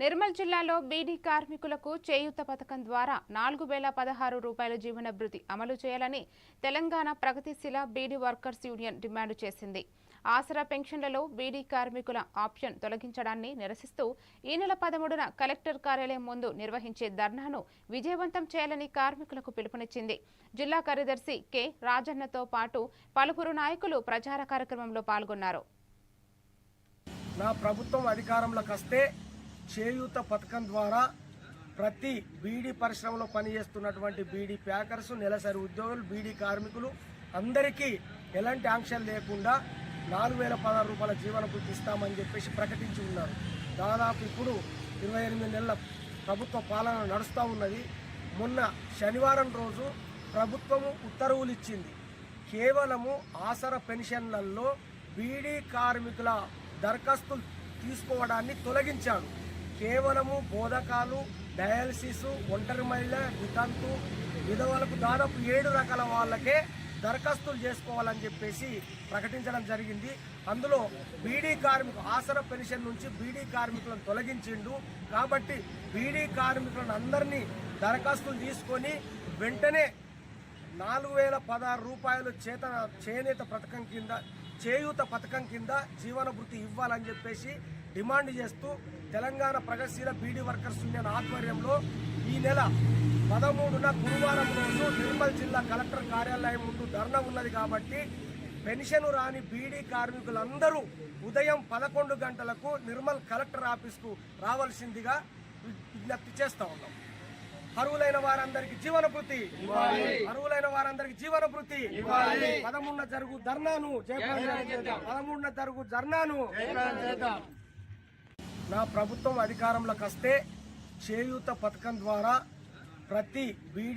నిర్మల్ జిల్లాలో బీడీ కార్మికులకు చేయూత పథకం ద్వారా 4016 రూపాయల జీవన భృతి అమలు చేయాలని తెలంగాణ ప్రగతిశీల బీడీ వర్కర్స్ యూనియన్ డిమాండ్ చేసింది. ఆసరా పెన్షన్లలో బీడీ కార్మికుల ఆప్షన్ తొలగించడాన్ని నిరసిస్తూ ఈ నెల 13న కలెక్టర్ కార్యాలయం ముందు నిర్వహించే ధర్నాను విజయవంతం చేయాలని కార్మికులకు పిలుపునిచ్చింది. జిల్లా కార్యదర్శి కె రాజన్నతో పాటు పలువురు నాయకులు ప్రచార కార్యక్రమంలో పాల్గొన్నారు. నా ప్రభుత్వం అధికారంలోకి వస్తే చేయూత పథకం ద్వారా ప్రతి బీడీ పరిశ్రమలో పనిచేస్తున్నటువంటి బీడీ ప్యాకర్స్, నెలసరి ఉద్యోగులు, బీడీ కార్మికులు అందరికీ ఎలాంటి ఆంక్షలు లేకుండా 4016 రూపాయల జీవన భృతి ఇస్తామని చెప్పేసి ప్రకటించి ఉన్నారు. దాదాపు ఇప్పుడు 28 నెలల ప్రభుత్వ పాలన నడుస్తూ ఉన్నది. మొన్న శనివారం రోజు ప్రభుత్వము ఉత్తర్వులు ఇచ్చింది. కేవలము ఆసరా పెన్షన్లలో బీడీ కార్మికుల దరఖాస్తులు తీసుకోవడాన్ని తొలగించాడు. కేవలము బోధకాలు, డయాలసిస్, ఒంటరి మహిళ, వితంతు, విధవలకు దాదాపు 7 రకాల వాళ్ళకే దరఖాస్తులు చేసుకోవాలని చెప్పేసి ప్రకటించడం జరిగింది. అందులో బీడీ కార్మికులు ఆసరా పెన్షన్ నుంచి బీడీ కార్మికులను తొలగించిండు. కాబట్టి బీడీ కార్మికులను అందరినీ దరఖాస్తులు తీసుకొని వెంటనే 4016 రూపాయలు చేనేత పథకం కింద, చేయూత పథకం కింద జీవన భృతి ఇవ్వాలని చెప్పేసి డిమాండ్ చేస్తూ తెలంగాణ ప్రగతిశీల బీడీ వర్కర్స్ యూనియన్ ఆధ్వర్యంలో ఈ నెల 13న గురువారం రోజు నిర్మల్ జిల్లా కలెక్టర్ కార్యాలయం ముందు ధర్నా ఉన్నది. కాబట్టి పెన్షన్ రాని బీడీ కార్మికులందరూ ఉదయం 11 గంటలకు నిర్మల్ కలెక్టర్ ఆఫీస్కు రావాల్సిందిగా విజ్ఞప్తి చేస్తూ ఉన్నాం. అర్హులైన వారందరికి జీవన భృతి, అర్హులైన వారందరికి జీవన భృతి. 13న జరుగు ధర్నాను, 13న జరుగు ధర్నాను. నా ప్రభుత్వం అధికారంలోకి వస్తే చేయూత పథకం ద్వారా ప్రతి బీడీ